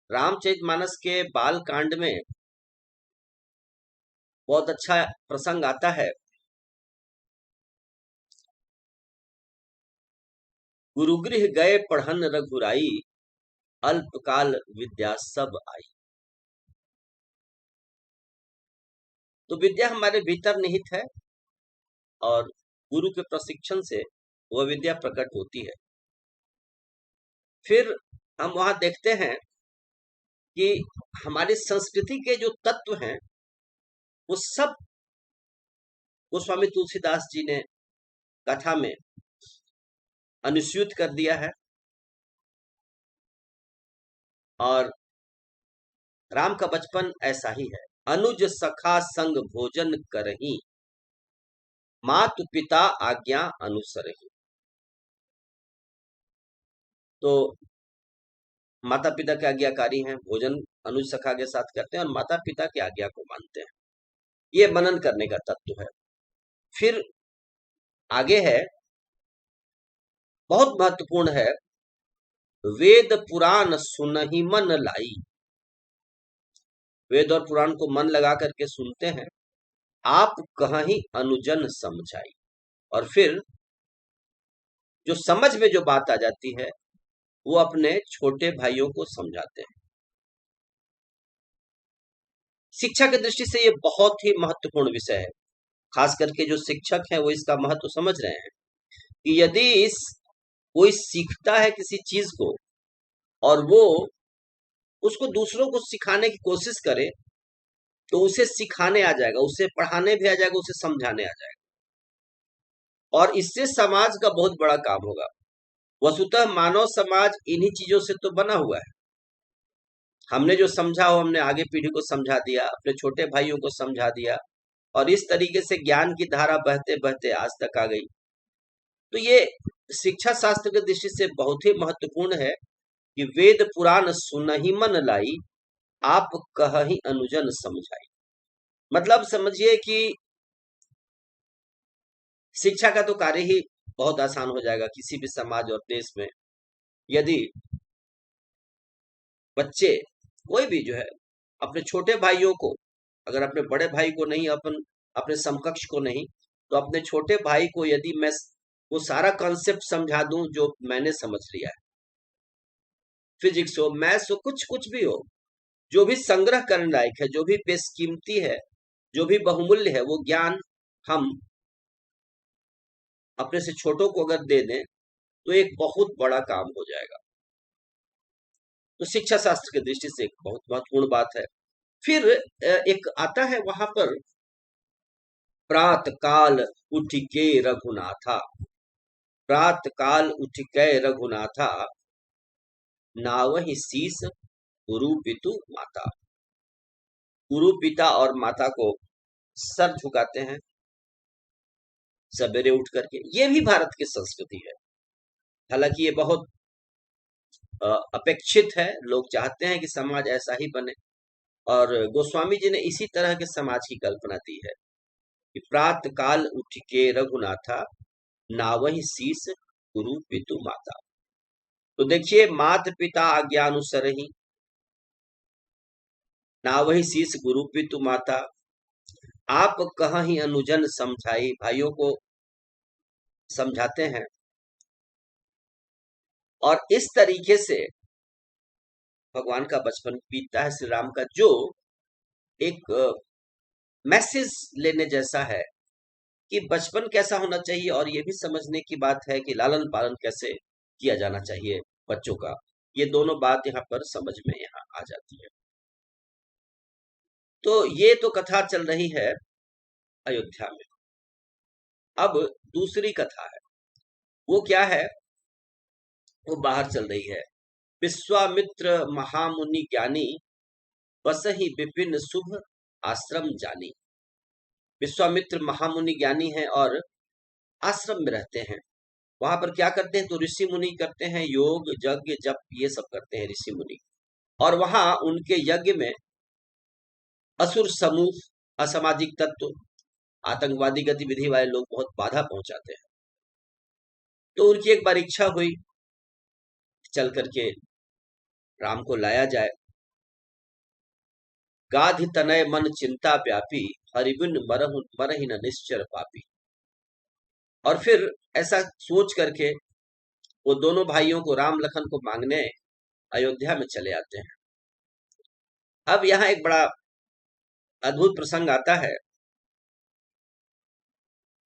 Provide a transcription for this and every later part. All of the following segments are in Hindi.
रामचरितमानस के बाल कांड में बहुत अच्छा प्रसंग आता है। गुरुगृह गए पढ़न रघुराई, अल्पकाल विद्या सब आई। तो विद्या हमारे भीतर निहित है और गुरु के प्रशिक्षण से वह विद्या प्रकट होती है। फिर हम वहां देखते हैं कि हमारी संस्कृति के जो तत्व हैं वो सब गोस्वामी तुलसीदास जी ने कथा में अनुस्यूत कर दिया है। और राम का बचपन ऐसा ही है। अनुज सखा संग भोजन करही, मातु पिता आज्ञा अनुसरही। तो माता पिता के आज्ञाकारी हैं, भोजन अनुज सखा के साथ करते हैं और माता पिता की आज्ञा को मानते हैं। ये मनन करने का तत्व है। फिर आगे है, बहुत महत्वपूर्ण है, वेद पुराण सुनहि मन लाई। वेद और पुराण को मन लगा करके सुनते हैं, आप कहीं अनुजन समझाई। और फिर जो समझ में जो बात आ जाती है वो अपने छोटे भाइयों को समझाते हैं। शिक्षा की दृष्टि से ये बहुत ही महत्वपूर्ण विषय है। खास करके जो शिक्षक हैं वो इसका महत्व समझ रहे हैं कि यदि कोई सीखता है किसी चीज को और वो उसको दूसरों को सिखाने की कोशिश करे तो उसे सिखाने आ जाएगा, उसे पढ़ाने भी आ जाएगा, उसे समझाने आ जाएगा और इससे समाज का बहुत बड़ा काम होगा। वस्तुतः मानव समाज इन्हीं चीजों से तो बना हुआ है। हमने जो समझा हो हमने आगे पीढ़ी को समझा दिया, अपने छोटे भाइयों को समझा दिया और इस तरीके से ज्ञान की धारा बहते बहते आज तक आ गई। तो ये शिक्षा शास्त्र की दृष्टि से बहुत ही महत्वपूर्ण है कि वेद पुराण सुनहि मन लाई, आप कहि अनुजन समझाई। मतलब समझिए कि शिक्षा का तो कार्य ही बहुत आसान हो जाएगा किसी भी समाज और देश में यदि बच्चे कोई भी जो है अपने छोटे भाइयों को, अगर अपने बड़े भाई को नहीं, अपने समकक्ष को नहीं, तो अपने छोटे भाई को यदि मैं वो सारा कॉन्सेप्ट समझा दूं जो मैंने समझ लिया है, फिजिक्स हो, मैथ्स हो, कुछ कुछ भी हो, जो भी संग्रह करने लायक है, जो भी बेशकीमती है, जो भी बहुमूल्य है, वो ज्ञान हम अपने से छोटों को अगर दे दें तो एक बहुत बड़ा काम हो जाएगा। तो शिक्षा शास्त्र की दृष्टि से एक बहुत महत्वपूर्ण बात है। फिर एक आता है वहां पर, प्रात काल उठिके रघुनाथा, प्रात काल उठिके रघुनाथा, नावहि शीस गुरु पितु माता। गुरु पिता और माता को सर झुकाते हैं सवेरे उठ करके। ये भी भारत की संस्कृति है। हालांकि ये बहुत अपेक्षित है, लोग चाहते हैं कि समाज ऐसा ही बने और गोस्वामी जी ने इसी तरह के समाज की कल्पना दी है कि प्रात काल उठ के रघुनाथा, नावहि शीस गुरु पितु माता। तो देखिए, मात पिता आज्ञा अनुसरहि, नावहि शीस गुरु पितु माता, आप कहीं अनुजन समझाई, भाइयों को समझाते हैं। और इस तरीके से भगवान का बचपन बीतता है, श्री राम का, जो एक मैसेज लेने जैसा है कि बचपन कैसा होना चाहिए और ये भी समझने की बात है कि लालन पालन कैसे किया जाना चाहिए बच्चों का। ये दोनों बात यहाँ पर समझ में यहाँ आ जाती है। तो ये तो कथा चल रही है अयोध्या में। अब दूसरी कथा है, वो क्या है? वो बाहर चल रही है। विश्वामित्र महामुनि ज्ञानी, बसहि विपिन शुभ आश्रम जानी। विश्वामित्र महामुनि ज्ञानी हैं और आश्रम में रहते हैं। वहां पर क्या करते हैं? तो ऋषि मुनि करते हैं, योग यज्ञ जप ये सब करते हैं ऋषि मुनि। और वहां उनके यज्ञ में असुर समूह, असामाजिक तत्व, आतंकवादी गतिविधि वाले लोग बहुत बाधा पहुंचाते हैं। तो उनकी एक बार इच्छा हुई चल करके राम को लाया जाए। गाधि तनय मन चिंता व्यापी, हरिबिन मरहि न निश्चर पापी। और फिर ऐसा सोच करके वो दोनों भाइयों को, राम लखन को मांगने अयोध्या में चले आते हैं। अब यहाँ एक बड़ा अद्भुत प्रसंग आता है,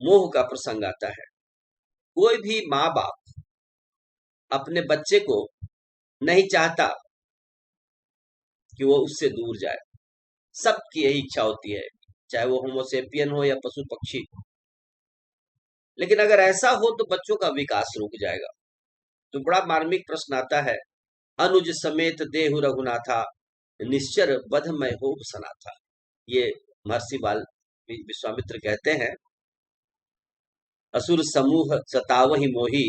मोह का प्रसंग आता है। कोई भी माँ बाप अपने बच्चे को नहीं चाहता कि वो उससे दूर जाए। सबकी यही इच्छा होती है, चाहे वो होमोसेपियन हो या पशु पक्षी। लेकिन अगर ऐसा हो तो बच्चों का विकास रुक जाएगा। तो बड़ा मार्मिक प्रश्न आता है, अनुज समेत देहु रघुनाथा, निश्चर बधमय हो सनाथा। ये महर्षि विश्वामित्र कहते हैं, असुर समूह सतावहि मोही,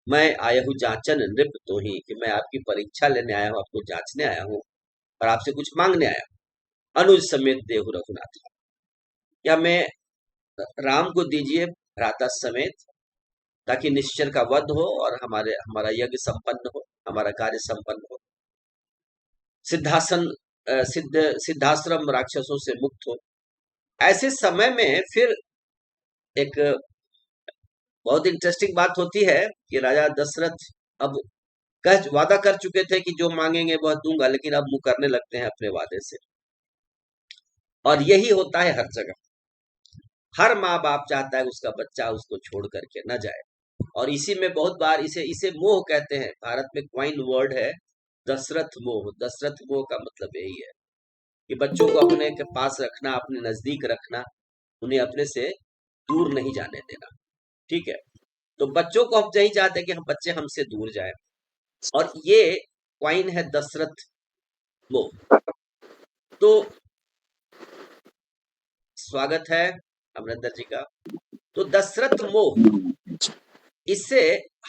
मैं आयहु जांचन नृप तोही। कि मैं आपकी परीक्षा लेने आया हूँ, आपको जांचने आया हूँ और आपसे कुछ मांगने आया हूँ। अनुज समेत देहु रघुनाथा, क्या मैं राम को दीजिए भ्राता समेत, ताकि निश्चर का वध हो और हमारा यज्ञ संपन्न हो, हमारा कार्य संपन्न हो, सिद्धाश्रम राक्षसों से मुक्त हो। ऐसे समय में फिर एक बहुत इंटरेस्टिंग बात होती है कि राजा दशरथ अब वादा कर चुके थे कि जो मांगेंगे वह दूंगा, लेकिन अब मुकरने लगते हैं अपने वादे से। और यही होता है हर जगह। हर माँ बाप चाहता है उसका बच्चा उसको छोड़ करके न जाए, और इसी में बहुत बार इसे मोह कहते हैं। भारत में क्वाइन वर्ड है दशरथ मोह। दशरथ मोह का मतलब यही है कि बच्चों को अपने के पास रखना, अपने नजदीक रखना, उन्हें अपने से दूर नहीं जाने देना। ठीक है, तो बच्चों को हम यही चाहते हैं कि हम बच्चे हमसे दूर जाए, और ये क्वाइन है दशरथ मोह। तो स्वागत है अमरिंदर जी का। तो दशरथ मोह, इससे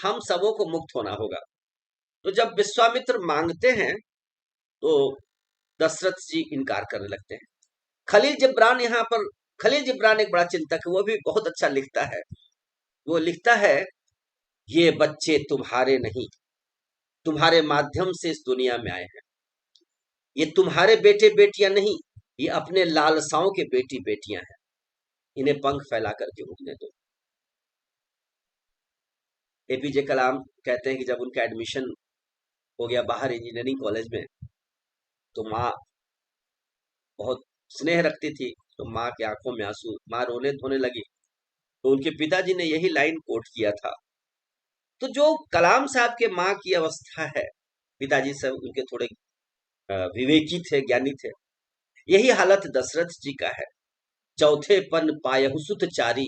हम सबों को मुक्त होना होगा। तो जब विश्वामित्र मांगते हैं तो दशरथ जी इनकार करने लगते हैं। खलील जिब्रान यहाँ पर, खलील जिब्रान एक बड़ा चिंतक है, वो भी बहुत अच्छा लिखता है। वो लिखता है, ये बच्चे तुम्हारे नहीं, तुम्हारे माध्यम से इस दुनिया में आए हैं। ये तुम्हारे बेटे बेटियां नहीं, ये अपने लालसाओं के बेटी बेटियां हैं। इन्हें पंख फैला करके उड़ने दो। एपीजे कलाम कहते हैं कि जब उनका एडमिशन हो गया बाहर इंजीनियरिंग कॉलेज में, तो माँ बहुत स्नेह रखती थी, तो माँ की आंखों में आंसू, माँ रोने धोने लगी। तो उनके पिताजी ने यही लाइन कोट किया था। तो जो कलाम साहब के माँ की अवस्था है, पिताजी सब उनके थोड़े विवेकी थे, ज्ञानी थे, यही हालत दशरथ जी का है। चौथे पन पायहु सुत चारी,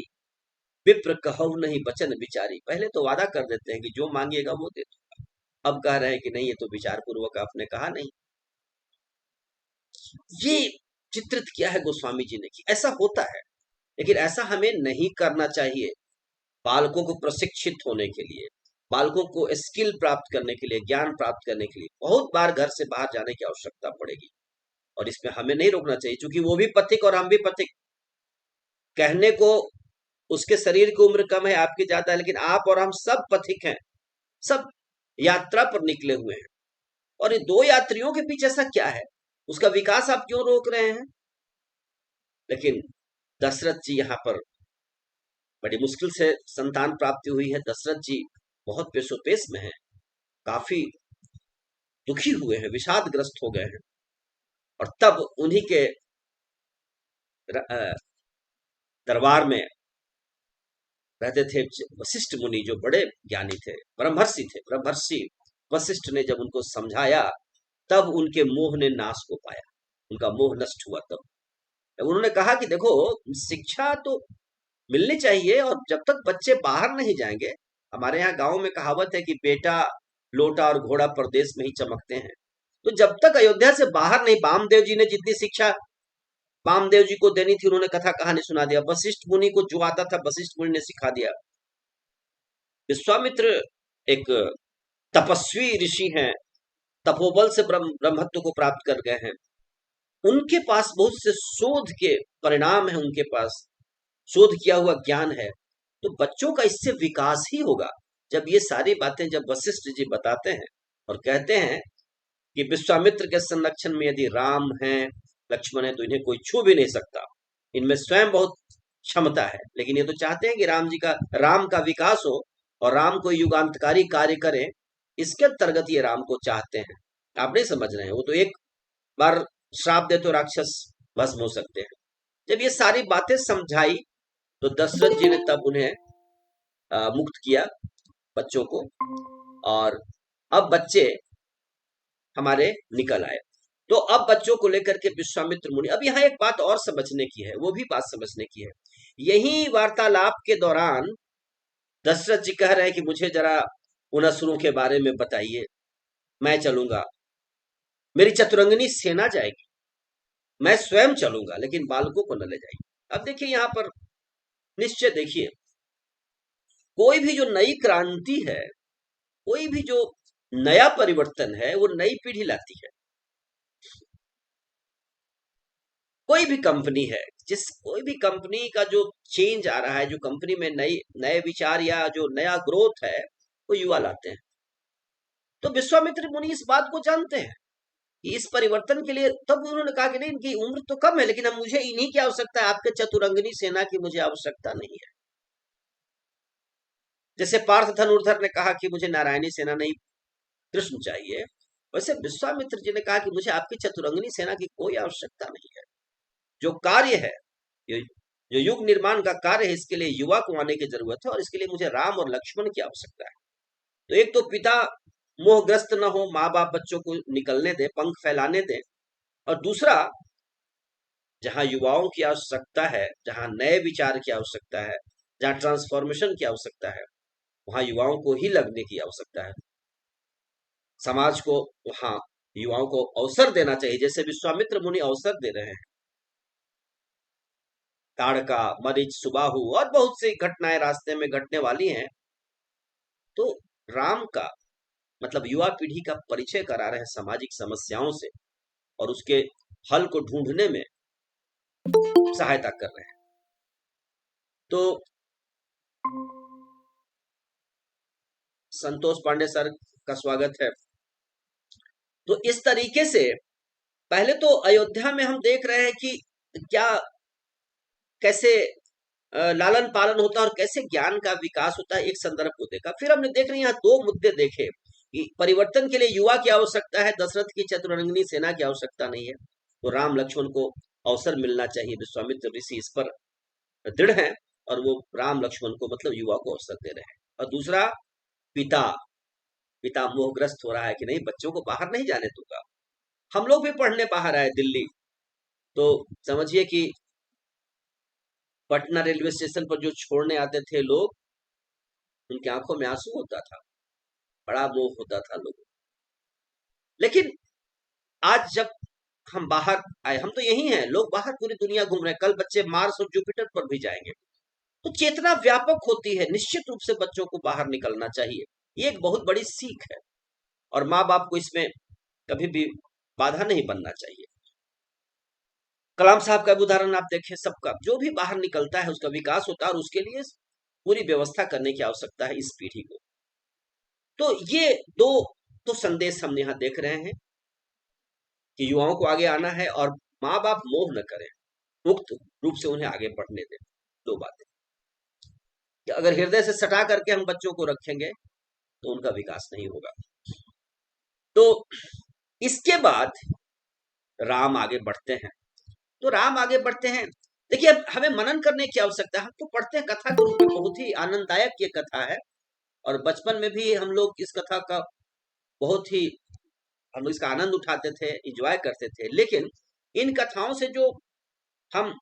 विप्र कहु नहीं बचन विचारी। पहले तो वादा कर देते हैं कि जो मांगिएगा वो दे दूंगा, अब कह रहे हैं कि नहीं, ये तो विचार पूर्वक आपने कहा नहीं। ये चित्रित किया है गोस्वामी जी ने कि ऐसा होता है, लेकिन ऐसा हमें नहीं करना चाहिए। बालकों को प्रशिक्षित होने के लिए, बालकों को स्किल प्राप्त करने के लिए, ज्ञान प्राप्त करने के लिए बहुत बार घर से बाहर जाने की आवश्यकता पड़ेगी, और इसमें हमें नहीं रोकना चाहिए, क्योंकि वो भी पथिक और हम भी पथिक। कहने को उसके शरीर की उम्र कम है, आपकी ज्यादा है, लेकिन आप और हम सब पथिक हैं, सब यात्रा पर निकले हुए हैं। और ये दो यात्रियों के बीच ऐसा क्या है, उसका विकास आप क्यों रोक रहे हैं? लेकिन दशरथ जी यहाँ पर बड़ी मुश्किल से संतान प्राप्ति हुई है। दशरथ जी बहुत पेशोपेश में हैं, काफी दुखी हुए हैं, विषादग्रस्त हो गए हैं। और तब उन्हीं के दरबार में रहते थे वशिष्ठ मुनि, जो बड़े ज्ञानी थे, ब्रह्मर्षि थे। ब्रह्मर्षि वशिष्ठ ने जब उनको समझाया, तब उनके मोह ने नाश को पाया, उनका मोह नष्ट हुआ। तब उन्होंने कहा कि देखो, शिक्षा तो मिलनी चाहिए, और जब तक बच्चे बाहर नहीं जाएंगे, हमारे यहाँ गांव में कहावत है कि बेटा लोटा और घोड़ा परदेश में ही चमकते हैं। तो जब तक अयोध्या से बाहर नहीं, वामदेव जी ने जितनी शिक्षा वामदेव जी को देनी थी, उन्होंने कथा कहानी सुना दिया। वशिष्ठ मुनि को जो आता था, वशिष्ठ मुनि ने सिखा दिया। विश्वामित्र एक तपस्वी ऋषि हैं, तपोबल से ब्रह्मत्व को प्राप्त कर गए हैं। उनके पास बहुत से शोध के परिणाम है, उनके पास शोध किया हुआ ज्ञान है। तो बच्चों का इससे विकास ही होगा। जब ये सारी बातें जब वशिष्ठ जी बताते हैं और कहते हैं कि विश्वामित्र के संरक्षण में यदि राम हैं, लक्ष्मण है तो इन्हें कोई छू भी नहीं सकता, इनमें स्वयं बहुत क्षमता है, लेकिन ये तो चाहते हैं कि राम का विकास हो और राम को युगांतकारी कार्य करें, इसके अंतर्गत ये राम को चाहते हैं। आप नहीं समझ रहे हैं, वो तो एक बार श्राप दे तो राक्षस भस्म हो सकते हैं। जब ये सारी बातें समझाई तो दशरथ जी ने तब उन्हें मुक्त किया बच्चों को, और अब बच्चे हमारे निकल आए। तो अब बच्चों को लेकर के विश्वामित्र मुनि, अब यहाँ एक बात और समझने की है, वो भी बात समझने की है। यही वार्तालाप के दौरान दशरथ जी कह रहे हैं कि मुझे जरा उन असुरों के बारे में बताइए, मैं चलूंगा, मेरी चतुरंगनी सेना जाएगी, मैं स्वयं चलूंगा, लेकिन बालकों को न ले जाइए। अब देखिए यहाँ पर निश्चय देखिए, कोई भी जो नई क्रांति है, कोई भी जो नया परिवर्तन है, वो नई पीढ़ी लाती है। कोई भी कंपनी है, कोई भी कंपनी का जो चेंज आ रहा है, जो कंपनी में नए विचार या जो नया ग्रोथ है, वो युवा लाते हैं। तो विश्वामित्र मुनि इस बात को जानते हैं कि इस परिवर्तन के लिए, तब उन्होंने कहा कि नहीं, इनकी उम्र तो कम है, लेकिन अब मुझे इन्हीं की आवश्यकता है, आपके चतुरंगनी सेना की मुझे आवश्यकता नहीं है। जैसे पार्थ धनुर्धर ने कहा कि मुझे नारायणी सेना नहीं, कृष्ण चाहिए, वैसे विश्वामित्र जी ने कहा कि मुझे आपकी चतुरंगनी सेना की कोई आवश्यकता नहीं है। जो कार्य है, जो युग निर्माण का कार्य है, इसके लिए युवा को आने की जरूरत है, और इसके लिए मुझे राम और लक्ष्मण की आवश्यकता है। तो एक तो पिता मोहग्रस्त न हो, माँ बाप बच्चों को निकलने दे, पंख फैलाने दे, और दूसरा, जहां युवाओं की आवश्यकता है, जहां नए विचार की आवश्यकता है, जहां ट्रांसफॉर्मेशन की आवश्यकता है, वहां युवाओं को ही लगने की आवश्यकता है। समाज को वहां युवाओं को अवसर देना चाहिए, जैसे विश्वामित्र मुनि अवसर दे रहे हैं। ताड़का, मरीच, सुबाहु और बहुत सी घटनाएं रास्ते में घटने वाली हैं। तो राम का मतलब युवा पीढ़ी का परिचय करा रहे हैं सामाजिक समस्याओं से, और उसके हल को ढूंढने में सहायता कर रहे हैं। तो संतोष पांडे सर का स्वागत है। तो इस तरीके से पहले तो अयोध्या में हम देख रहे हैं कि क्या कैसे लालन पालन होता है और कैसे ज्ञान का विकास होता है, एक संदर्भ को देखा। फिर हमने देख रहे हैं यहाँ दो मुद्दे देखे कि परिवर्तन के लिए युवा की आवश्यकता है, दशरथ की चतुरंगिनी सेना की आवश्यकता नहीं है। तो राम लक्ष्मण को अवसर मिलना चाहिए, विश्वामित्र ऋषि इस पर दृढ़ हैं, और वो राम लक्ष्मण को मतलब युवा को अवसर दे रहे हैं। और दूसरा, पिता पिता मोहग्रस्त हो रहा है कि नहीं, बच्चों को बाहर नहीं जाने दूंगा। हम लोग भी पढ़ने बाहर आए दिल्ली, तो समझिए कि पटना रेलवे स्टेशन पर जो छोड़ने आते थे लोग, उनकी आंखों में आंसू होता था, बड़ा मोह होता था लोगों। लेकिन आज जब हम बाहर आए, हम तो यही हैं, लोग बाहर पूरी दुनिया घूम रहे हैं, कल बच्चे मार्स और जुपिटर पर भी जाएंगे। तो चेतना व्यापक होती है, निश्चित रूप से बच्चों को बाहर निकलना चाहिए, ये एक बहुत बड़ी सीख है, और माँ बाप को इसमें कभी भी बाधा नहीं बनना चाहिए। कलाम साहब का उदाहरण आप देखें, सबका जो भी बाहर निकलता है उसका विकास होता है, और उसके लिए पूरी व्यवस्था करने की आवश्यकता है इस पीढ़ी को। तो ये दो तो संदेश हम यहाँ देख रहे हैं कि युवाओं को आगे आना है, और माँ बाप मोह न करें, मुक्त रूप से उन्हें आगे बढ़ने दें। दो बातें कि अगर हृदय से सटा करके हम बच्चों को रखेंगे तो उनका विकास नहीं होगा। तो इसके बाद राम आगे बढ़ते हैं। तो राम आगे बढ़ते हैं, देखिए अब हमें मनन करने की आवश्यकता है। हम तो पढ़ते हैं कथा के रूप में, बहुत ही आनंददायक ये कथा है, और बचपन में भी हम लोग इस कथा का बहुत ही, हम लोग इसका आनंद उठाते थे, एंजॉय करते थे। लेकिन इन कथाओं से हम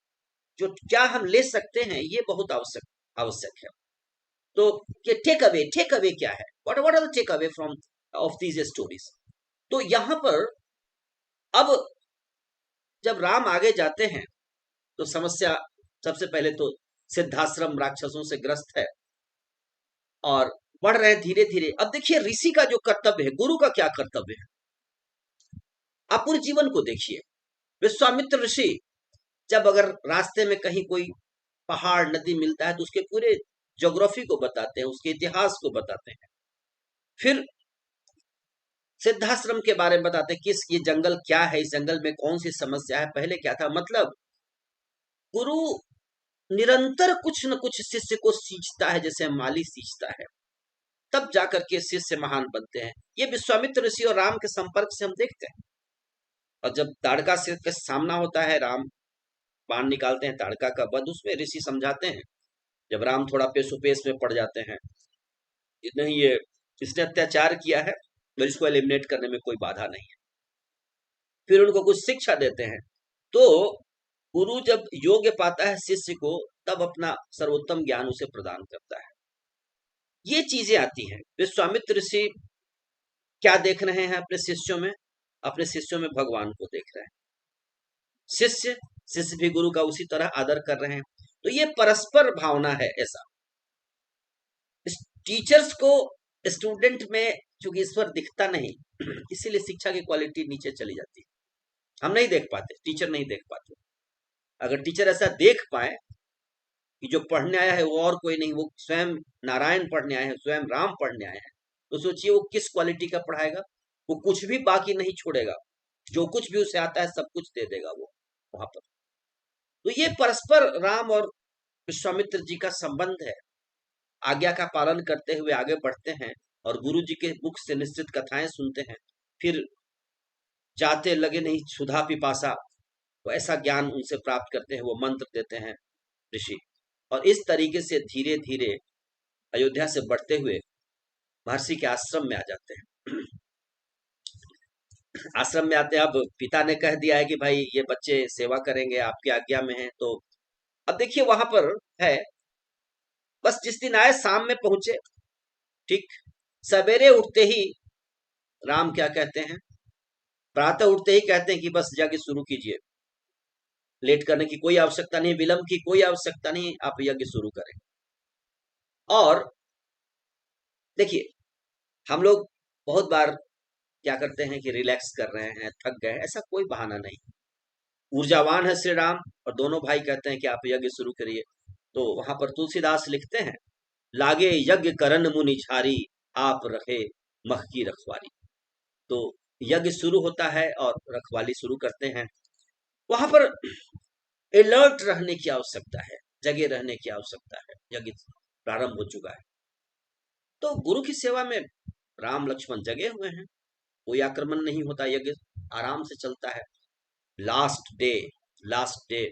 जो क्या हम ले सकते हैं, ये बहुत आवश्यक है। तो टेक अवे क्या है, what are the take away from of these stories. तो यहाँ पर अब जब राम आगे जाते हैं तो समस्या सबसे पहले तो सिद्धाश्रम राक्षसों से ग्रस्त है, और बढ़ रहे हैं धीरे धीरे। अब देखिए ऋषि का जो कर्तव्य है, गुरु का क्या कर्तव्य है, आप पूरे जीवन को देखिए। विश्वामित्र ऋषि जब अगर रास्ते में कहीं कोई पहाड़ नदी मिलता है तो उसके पूरे ज्योग्राफी को बताते हैं, उसके इतिहास को बताते हैं। फिर सिद्धाश्रम के बारे में बताते हैं, किस ये जंगल क्या है, इस जंगल में कौन सी समस्या है, पहले क्या था। मतलब गुरु निरंतर कुछ न कुछ शिष्य को सींचता है, जैसे माली सींचता है, तब जाकर के शिष्य महान बनते हैं। ये विश्वामित्र ऋषि और राम के संपर्क से हम देखते हैं। और जब ताड़का से का सामना होता है, राम बाण निकालते हैं, ताड़का का वध, उसमें ऋषि समझाते हैं, जब राम थोड़ा पेशोपेश में पड़ जाते हैं, नहीं ये इसने अत्याचार किया है और इसको एलिमिनेट करने में कोई बाधा नहीं है, फिर उनको कुछ शिक्षा देते हैं। तो गुरु जब योग्य पाता है शिष्य को, तब अपना सर्वोत्तम ज्ञान उसे प्रदान करता है। ये चीजें आती हैं। विश्वामित्र ऋषि क्या देख रहे हैं अपने शिष्यों में? अपने शिष्यों में भगवान को देख रहे हैं। शिष्य शिष्य भी गुरु का उसी तरह आदर कर रहे हैं। तो ये परस्पर भावना है। ऐसा टीचर्स को स्टूडेंट में चूंकि ईश्वर दिखता नहीं, इसीलिए शिक्षा की क्वालिटी नीचे चली जाती है। हम नहीं देख पाते, टीचर नहीं देख पाते। अगर टीचर ऐसा देख पाए कि जो पढ़ने आया है वो और कोई नहीं, वो स्वयं नारायण पढ़ने आए हैं, स्वयं राम पढ़ने आए हैं, तो सोचिए वो किस क्वालिटी का पढ़ाएगा। वो कुछ भी बाकी नहीं छोड़ेगा, जो कुछ भी उसे आता है सब कुछ दे देगा वो वहां पर। तो ये परस्पर राम और विश्वामित्र जी का संबंध है। आज्ञा का पालन करते हुए आगे बढ़ते हैं और गुरु जी के मुख से निश्चित कथाएं सुनते हैं। फिर जाते लगे नहीं सुधा पिपासा, तो ऐसा ज्ञान उनसे प्राप्त करते हैं, वो मंत्र देते हैं ऋषि। और इस तरीके से धीरे धीरे अयोध्या से बढ़ते हुए महर्षि के आश्रम में आ जाते हैं। आश्रम में आते हैं। अब पिता ने कह दिया है कि भाई ये बच्चे सेवा करेंगे, आपकी आज्ञा में है। तो अब देखिए वहां पर है, बस जिस दिन आए शाम में पहुंचे, ठीक सवेरे उठते ही राम क्या कहते हैं, प्रातः उठते ही कहते हैं कि बस यज्ञ शुरू कीजिए, लेट करने की कोई आवश्यकता नहीं, विलंब की कोई आवश्यकता नहीं, आप यज्ञ शुरू करें। और देखिए हम लोग बहुत बार क्या करते हैं कि रिलैक्स कर रहे हैं, थक गए, ऐसा कोई बहाना नहीं। ऊर्जावान है श्री राम और दोनों भाई कहते हैं कि आप यज्ञ शुरू करिए। तो वहां पर तुलसीदास लिखते हैं, लागे यज्ञ करन मुनि झारी, आप रखे मख की रखवाली। तो यज्ञ शुरू होता है और रखवाली शुरू करते हैं। वहां पर अलर्ट रहने की आवश्यकता है, जगे रहने की आवश्यकता है। यज्ञ प्रारंभ हो चुका है। तो गुरु की सेवा में राम लक्ष्मण जगे हुए हैं, कोई आक्रमण नहीं होता, यज्ञ आराम से चलता है। लास्ट डे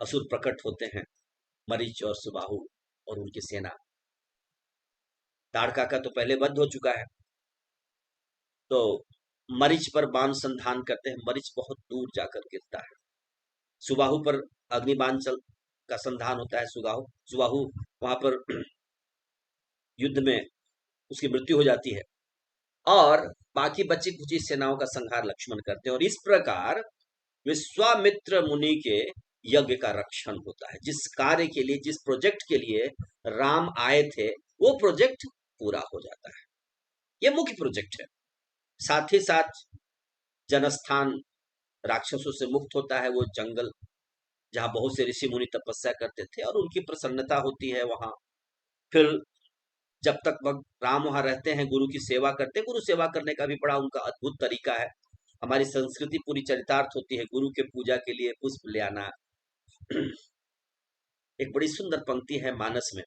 असुर प्रकट होते हैं, मरीच और सुबाहु और उनकी सेना। ताड़का का तो पहले वध हो चुका है। तो मरीच पर बाण संधान करते हैं, मरीच बहुत दूर जाकर गिरता है। सुबाहु पर अग्निबाण चल का संधान होता है, सुबाहु वहां पर युद्ध में उसकी मृत्यु हो जाती है और बाकी बची कुची सेनाओं का संहार लक्ष्मण करते हैं। और इस प्रकार विश्वामित्र मुनि के यज्ञ का रक्षण होता है। जिस कार्य के लिए, जिस प्रोजेक्ट के लिए राम आए थे, वो प्रोजेक्ट पूरा हो जाता है। ये मुख्य प्रोजेक्ट है। साथ ही साथ जनस्थान राक्षसों से मुक्त होता है, वो जंगल जहां बहुत से ऋषि मुनि तपस्या करते थे और उनकी प्रसन्नता होती है वहां। फिर जब तक राम वहां रहते हैं, गुरु की सेवा करते हैं। गुरु सेवा करने का भी बड़ा उनका अद्भुत तरीका है। हमारी संस्कृति पूरी चरितार्थ होती है। गुरु के पूजा के लिए पुष्प ले आना। एक बड़ी सुंदर पंक्ति है मानस में,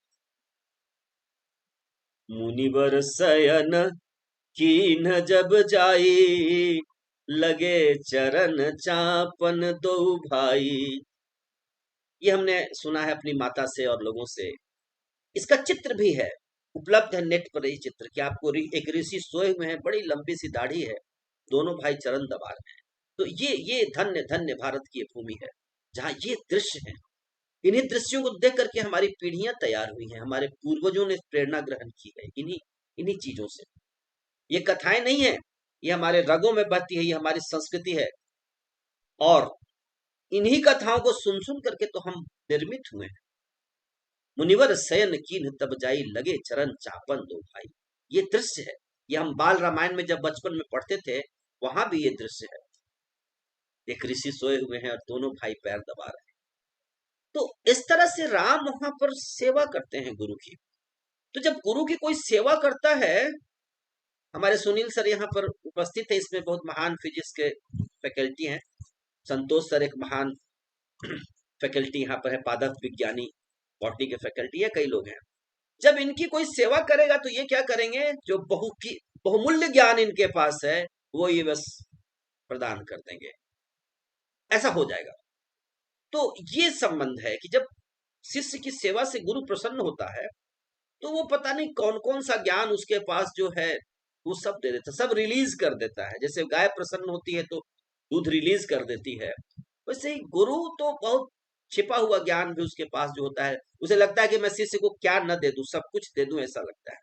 मुनिवर शयन कीन जब जाई, लगे चरण चापन दो भाई। ये हमने सुना है अपनी माता से और लोगों से। इसका चित्र भी है, उपलब्ध है नेट पर। ये चित्र कि आपको एक ऋषि सोए हुए हैं, बड़ी लंबी सी दाढ़ी है, दोनों भाई चरण दबा रहे हैं। तो ये धन्य धन्य भारत की भूमि है जहाँ ये दृश्य है। इन्हीं दृश्यों को देख करके हमारी पीढ़ियां तैयार हुई हैं, हमारे पूर्वजों ने प्रेरणा ग्रहण की है इन्हीं इन्हीं चीजों से। ये कथाएं नहीं है, ये हमारे रगों में बहती है, ये हमारी संस्कृति है। और इन्हीं कथाओं को सुन सुन करके तो हम निर्मित हुए हैं। मुनिवर शयन कीन तब जाई, लगे चरण चापन दो भाई। ये दृश्य है। ये हम बाल रामायण में जब बचपन में पढ़ते थे, वहां भी ये दृश्य है। एक ऋषि सोए हुए हैं और दोनों भाई पैर दबा रहे हैं। तो इस तरह से राम वहां पर सेवा करते हैं गुरु की। तो जब गुरु की कोई सेवा करता है हमारे सुनील सर यहाँ पर उपस्थित है, इसमें बहुत महान फिजिक्स के फैकल्टी हैं। संतोष सर एक महान फैकल्टी यहाँ पर है, पादप विज्ञानी बॉटनी के फैकल्टी है, कई लोग हैं। जब इनकी कोई सेवा करेगा तो ये क्या करेंगे, जो बहुमूल्य ज्ञान इनके पास है वो ये बस प्रदान कर देंगे, ऐसा हो जाएगा। तो ये संबंध है कि जब शिष्य की सेवा से गुरु प्रसन्न होता है तो वो पता नहीं कौन कौन सा ज्ञान उसके पास जो है वो सब दे देता है, सब रिलीज कर देता है। जैसे गाय प्रसन्न होती है तो दूध रिलीज कर देती है, वैसे ही गुरु तो बहुत छिपा हुआ ज्ञान भी उसके पास जो होता है, उसे लगता है कि मैं शिष्य को क्या न दे दूं, सब कुछ दे दूं, ऐसा लगता है।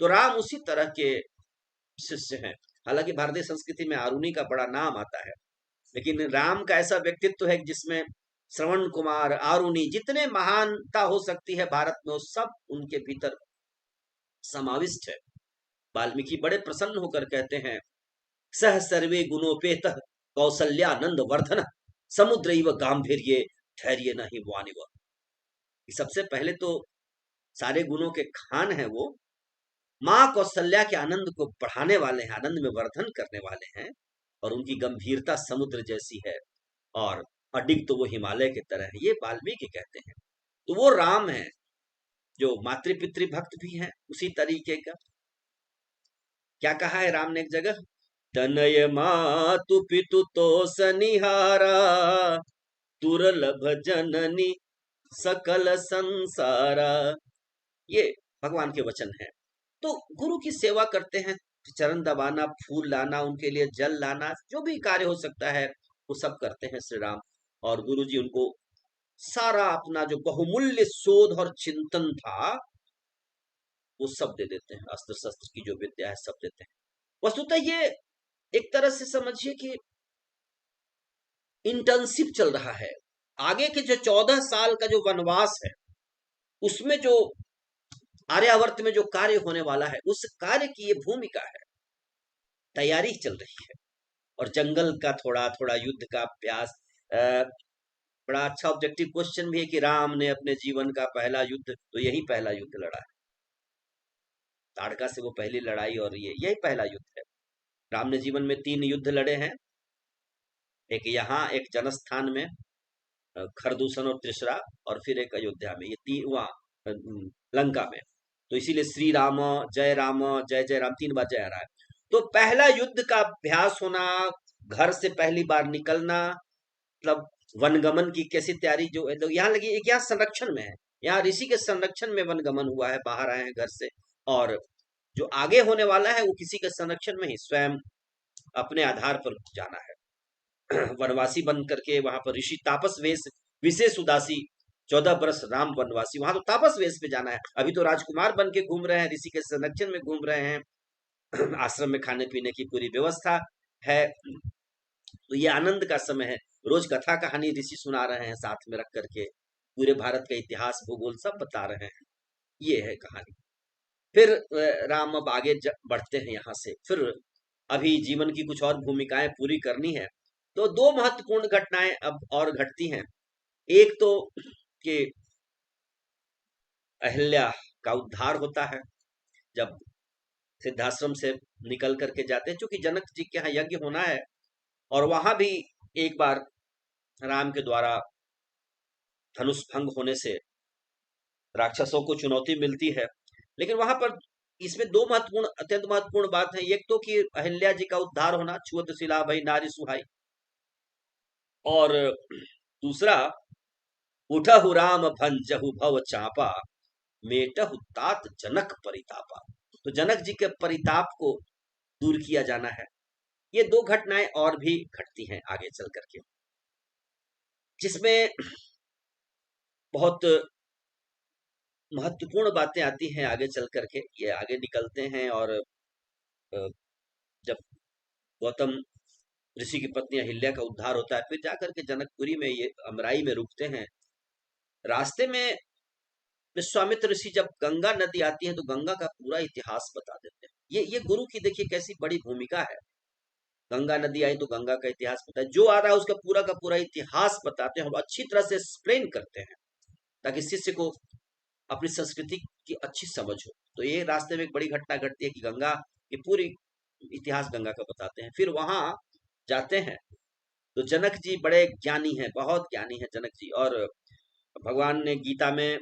तो राम उसी तरह के शिष्य हैं। हालांकि भारतीय संस्कृति में आरुणि का बड़ा नाम आता है, लेकिन राम का ऐसा व्यक्तित्व है जिसमें श्रवण कुमार, आरुणि, जितने महानता हो सकती है भारत में वो सब उनके भीतर समाविष्ट है। वाल्मीकि बड़े प्रसन्न होकर कहते हैं, सह सर्वे गुणोपेत कौशल्यानंद वर्धन समुद्र गांभीर्य धैर्य नहीं वानिव। सबसे पहले तो सारे गुणों के खान है वो, माँ कौशल्या के आनंद को बढ़ाने वाले हैं, आनंद में वर्धन करने वाले हैं, और उनकी गंभीरता समुद्र जैसी है और अडिग तो वो हिमालय की तरह है, ये वाल्मीकि कहते हैं। तो वो राम है जो मातृपितृ भक्त भी हैं उसी तरीके का। क्या कहा है राम ने एक जगह, तनय मातु पितु तो सनिहारा दुर्लभ जननी सकल संसारा। ये भगवान के वचन है। तो गुरु की सेवा करते हैं, चरण दबाना, फूल लाना, उनके लिए जल लाना, जो भी कार्य हो सकता है वो सब करते हैं श्री राम। और गुरु जी उनको सारा अपना जो बहुमूल्य शोध और चिंतन था वो सब दे देते हैं, अस्त्र शस्त्र की जो विद्या है सब देते हैं। वस्तुतः ये एक तरह से समझिए कि इंटर्नशिप चल रहा है। आगे के जो 14 साल का जो वनवास है उसमें जो आर्यावर्त में जो कार्य होने वाला है उस कार्य की ये भूमिका है, तैयारी चल रही है। और जंगल का थोड़ा थोड़ा युद्ध का अभ्यास, बड़ा अच्छा ऑब्जेक्टिव क्वेश्चन भी है कि राम ने अपने जीवन का पहला युद्ध तो यही पहला युद्ध लड़ा है, ताड़का से वो पहली लड़ाई, और ये यही पहला युद्ध है। राम ने जीवन में 3 युद्ध लड़े हैं, एक यहाँ, एक जनस्थान में, खरदूषण और त्रिशरा, और फिर एक अयोध्या में, ये 3 वहाँ लंका में। तो इसीलिए श्री राम जय राम, जय जय राम 3 बार जय आ रहा है। तो पहला युद्ध का अभ्यास होना, घर से पहली बार निकलना, मतलब वनगमन की कैसी तैयारी, जो तो यहाँ लगी एक, यहाँ संरक्षण में है, यहाँ ऋषि के संरक्षण में वनगमन हुआ है, बाहर आए हैं घर से। और जो आगे होने वाला है वो किसी के संरक्षण में ही स्वयं अपने आधार पर जाना है। वनवासी बन करके वहां पर ऋषि तापस वेश, विशेष उदासी, 14 वर्ष राम वनवासी, वहां तो तापस वेश पे जाना है। अभी तो राजकुमार बन के घूम रहे हैं, ऋषि के संरक्षण में घूम रहे हैं। आश्रम में खाने पीने की पूरी व्यवस्था है। तो ये आनंद का समय है, रोज कथा कहानी ऋषि सुना रहे हैं साथ में रख करके, पूरे भारत का इतिहास भूगोल सब बता रहे हैं। ये है कहानी। फिर राम अब आगे बढ़ते हैं यहाँ से, फिर अभी जीवन की कुछ और भूमिकाएं पूरी करनी है। तो 2 महत्वपूर्ण घटनाएं अब और घटती हैं। एक तो कि अहिल्या का उद्धार होता है जब सिद्धाश्रम से निकल करके जाते हैं, क्योंकि जनक जी के यहाँ यज्ञ होना है, और वहां भी एक बार राम के द्वारा धनुष भंग होने से राक्षसों को चुनौती मिलती है। लेकिन वहां पर इसमें 2 महत्वपूर्ण, अत्यंत महत्वपूर्ण बात है। एक तो कि अहिल्या जी का उद्धार होना, छुअत शिला भई नारी सुहाई, और दूसरा उठहु राम भंजहु भव चापा मेटहु तात जनक परितापा। तो जनक जी के परिताप को दूर किया जाना है। ये 2 घटनाएं और भी घटती हैं आगे चल करके, जिसमें बहुत महत्वपूर्ण बातें आती हैं आगे चल करके। ये आगे निकलते हैं, और जब गौतम ऋषि की पत्नी अहिल्या का उद्धार होता है, फिर जाकर के जनकपुरी में ये अमराई में रुकते हैं। रास्ते में विश्वामित्र ऋषि जब गंगा नदी आती है तो गंगा का पूरा इतिहास बता देते हैं। ये गुरु की देखिए कैसी बड़ी भूमिका है। गंगा नदी आई तो गंगा का इतिहास बताए, जो आ रहा है उसका पूरा का पूरा इतिहास बताते हैं और अच्छी तरह से एक्सप्लेन करते हैं, ताकि शिष्य को अपनी संस्कृति की अच्छी समझ हो। तो ये रास्ते में एक बड़ी घटना घटती है कि गंगा ये पूरी इतिहास गंगा का बताते हैं। फिर वहां जाते हैं तो जनक जी बड़े ज्ञानी हैं, बहुत ज्ञानी हैं जनक जी, और भगवान ने गीता में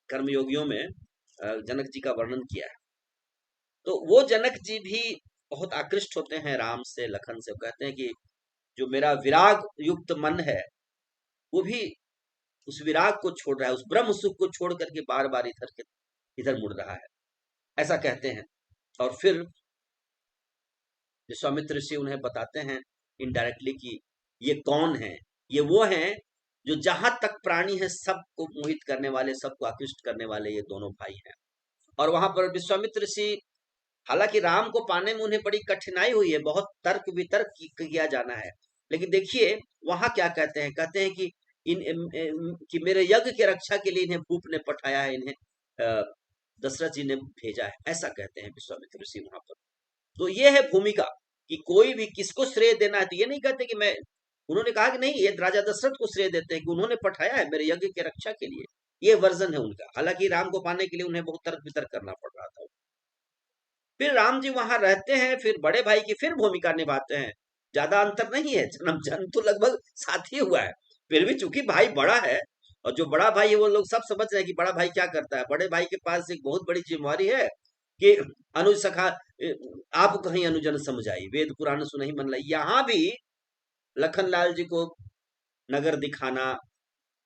कर्मयोगियों में जनक जी का वर्णन किया है। तो वो जनक जी भी बहुत आकृष्ट होते हैं राम से, लखन से। कहते हैं कि जो मेरा विराग युक्त मन है वो भी उस विराग को छोड़ रहा है, उस ब्रह्म सुख को छोड़ करके बार बार इधर मुड़ रहा है, ऐसा कहते हैं। और फिर विश्वामित्र ऋषि उन्हें बताते हैं इनडायरेक्टली कि ये कौन है। ये वो हैं जो जहां तक प्राणी है सबको मोहित करने वाले, सबको आकृष्ट करने वाले ये दोनों भाई हैं। और वहां पर विश्वामित्र ऋषि, हालांकि राम को पाने में उन्हें बड़ी कठिनाई हुई है, बहुत तर्क वितर्क किया जाना है, लेकिन देखिए वहां क्या कहते हैं। कहते हैं कि कि मेरे यज्ञ की रक्षा के लिए इन्हें भूप ने पठाया है, इन्हें दशरथ जी ने भेजा है, ऐसा कहते हैं विश्वामित्र ऋषि वहां पर। तो ये है भूमिका कि कोई भी किसको श्रेय देना है तो ये नहीं कहते कि मैं, उन्होंने कहा कि नहीं, ये राजा दशरथ को श्रेय देते हैं कि उन्होंने पठाया है मेरे यज्ञ की रक्षा के लिए। ये वर्जन है उनका। हालांकि राम को पाने के लिए उन्हें बहुत तर्क वितर्क करना पड़ रहा था। फिर राम जी वहां रहते हैं, फिर बड़े भाई की फिर भूमिका निभाते हैं। ज्यादा अंतर नहीं है, जन्म तो लगभग साथ ही हुआ है, फिर भी चूंकि भाई बड़ा है और जो बड़ा भाई है वो लोग सब समझ रहे हैं कि बड़ा भाई क्या करता है। बड़े भाई के पास एक बहुत बड़ी जिम्मेवारी है कि अनुज सखा आप कहीं अनुजन समझाई, वेद पुराण सुनहि मन लाई। यहाँ भी लखनलाल जी को नगर दिखाना,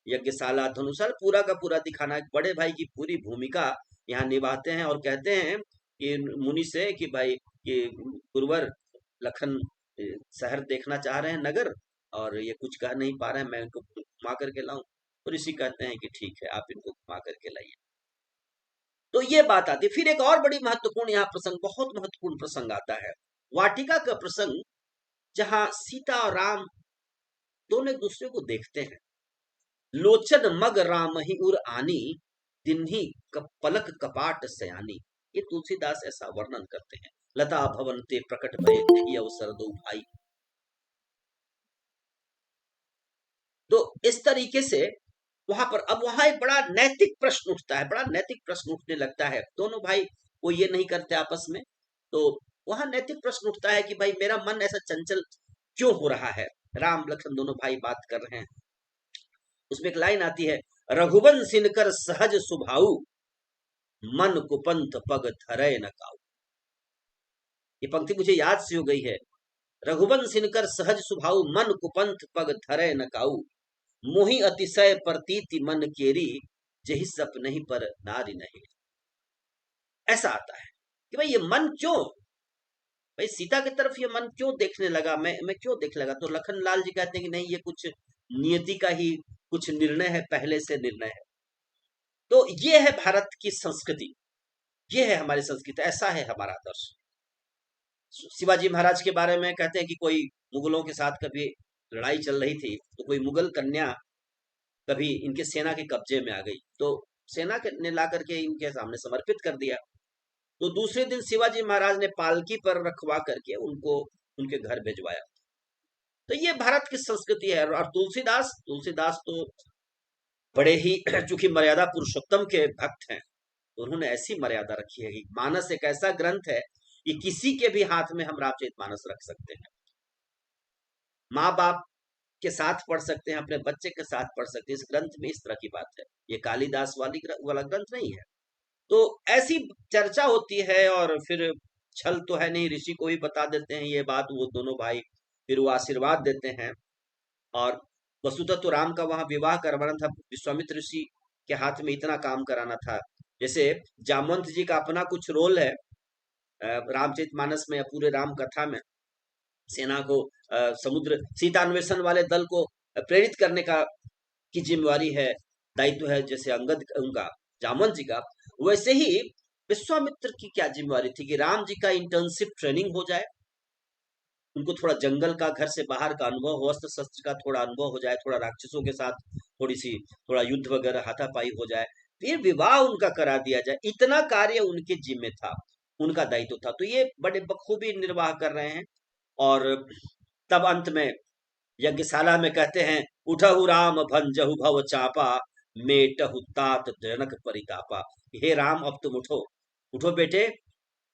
यज्ञशाला, धनुषाल पूरा का पूरा दिखाना, बड़े भाई की पूरी भूमिका यहाँ निभाते हैं। और कहते हैं कि मुनि से कि भाई कि गुरुवर लखन शहर देखना चाह रहे हैं, नगर, और ये कुछ कह नहीं पा रहे हैं, मैं इनको घुमा करके लाऊं। तो ऋषि कहते हैं कि ठीक है, आप इनको घुमा करके लाइए। तो ये बात आती है। फिर एक और बड़ी महत्वपूर्ण यहाँ प्रसंग, बहुत महत्वपूर्ण प्रसंग आता है, वाटिका का प्रसंग, जहां सीता और राम दोनों एक दूसरे को देखते हैं। लोचन मग राम ही उर आनी, दिन्ही पलक कपाट सयानी। ये तुलसीदास ऐसा वर्णन करते हैं। लता भवन ते प्रकट भय तेहि अवसर दो भाई। तो इस तरीके से वहां पर अब वहां एक बड़ा नैतिक प्रश्न उठता है, बड़ा नैतिक प्रश्न उठने लगता है। दोनों भाई वो ये नहीं करते आपस में, तो वहां नैतिक प्रश्न उठता है कि भाई मेरा मन ऐसा चंचल क्यों हो रहा है। राम लखन दोनों भाई बात कर रहे हैं, उसमें एक लाइन आती है, रघुवंश सिनकर सहज सुभाऊ, मन कुपंथ पग धरे न काऊ। ये पंक्ति मुझे याद से हो गई है। रघुवंश सिनकर सहज सुभाऊ, मन कुपंथ पग धरे न काऊ, मोहि अतिशय प्रतीति मन केरी, जही सप नहीं पर नारी नहीं। ऐसा आता है कि भाई ये मन क्यों, भाई सीता की तरफ ये मन क्यों देखने लगा, मैं क्यों देखने लगा। तो लखन लाल जी कहते हैं कि नहीं, ये कुछ नियति का ही कुछ निर्णय है, पहले से निर्णय है। तो ये है भारत की संस्कृति, ये है हमारी संस्कृति, ऐसा है हमारा आदर्श। शिवाजी महाराज के बारे में कहते हैं कि कोई मुगलों के साथ कभी लड़ाई चल रही थी, तो कोई मुगल कन्या कभी इनके सेना के कब्जे में आ गई, तो सेना ने ला करके इनके सामने समर्पित कर दिया। तो दूसरे दिन शिवाजी महाराज ने पालकी पर रखवा करके उनको उनके घर भिजवाया। तो ये भारत की संस्कृति है। और तुलसीदास तो बड़े ही चूंकि मर्यादा पुरुषोत्तम के भक्त हैं, तो उन्होंने ऐसी मर्यादा रखी है कि मानस एक ऐसा ग्रंथ है कि किसी के भी हाथ में हम रामचरितमानस रख सकते हैं, माँ बाप के साथ पढ़ सकते हैं, अपने बच्चे के साथ पढ़ सकते हैं। इस ग्रंथ में इस तरह की बात है, ये कालिदास वाला ग्रंथ नहीं है। तो ऐसी चर्चा होती है, और फिर छल तो है नहीं, ऋषि को भी बता देते हैं ये बात वो दोनों भाई, फिर वो आशीर्वाद देते हैं। और वसुतः तो राम का वहां विवाह करवाना था, विश्वामित्र ऋषि के हाथ में इतना काम कराना था। जैसे जामवंत जी का अपना कुछ रोल है रामचरितमानस में या पूरे राम कथा में, सेना को समुद्र सीतान्वेषण वाले दल को प्रेरित करने का की जिम्मेवारी है, दायित्व है, जैसे अंगद उनका जामवंत जी का, वैसे ही विश्वामित्र की क्या जिम्मेवारी थी कि राम जी का इंटर्नशिप ट्रेनिंग हो जाए, उनको थोड़ा जंगल का, घर से बाहर का अनुभव हो, अस्त्र शस्त्र का थोड़ा अनुभव हो जाए, थोड़ा राक्षसों के साथ थोड़ा युद्ध वगैरह हाथापाई हो जाए, फिर विवाह उनका करा दिया जाए। इतना कार्य उनके जिम्मे था, उनका दायित्व था। तो ये बड़े बखूबी निर्वाह कर रहे हैं। और तब अंत में यज्ञशाला में कहते हैं, उठहु राम भंजहु भव चापा, मेटहु तात जनक परितापा। हे राम अब तुम उठो, उठो बेटे,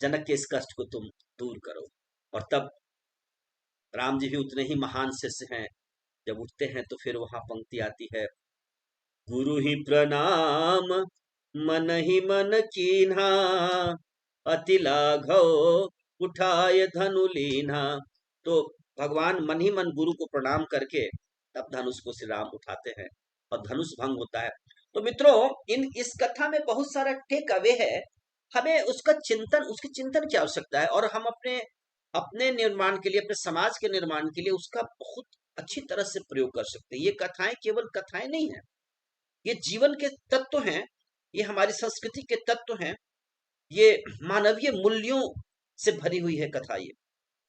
जनक के इस कष्ट को तुम दूर करो। और तब राम जी भी उतने ही महान शिष्य हैं, जब उठते हैं तो फिर वहां पंक्ति आती है, गुरु ही प्रणाम मन ही मन कीन्हा, अति लाघव उठाय धनु लीन्हा। तो भगवान मन ही मन गुरु को प्रणाम करके तब धनुष को श्री राम उठाते हैं और धनुष भंग होता है। तो मित्रों, इस कथा में बहुत सारा टेक अवे है, हमें उसका चिंतन, उसकी चिंतन की आवश्यकता है, और हम अपने अपने निर्माण के लिए, अपने समाज के निर्माण के लिए उसका बहुत अच्छी तरह से प्रयोग कर सकते हैं। ये कथाएं केवल कथाएं नहीं है, ये जीवन के तत्व हैं, ये हमारी संस्कृति के तत्व हैं, ये मानवीय मूल्यों से भरी हुई है कथा ये।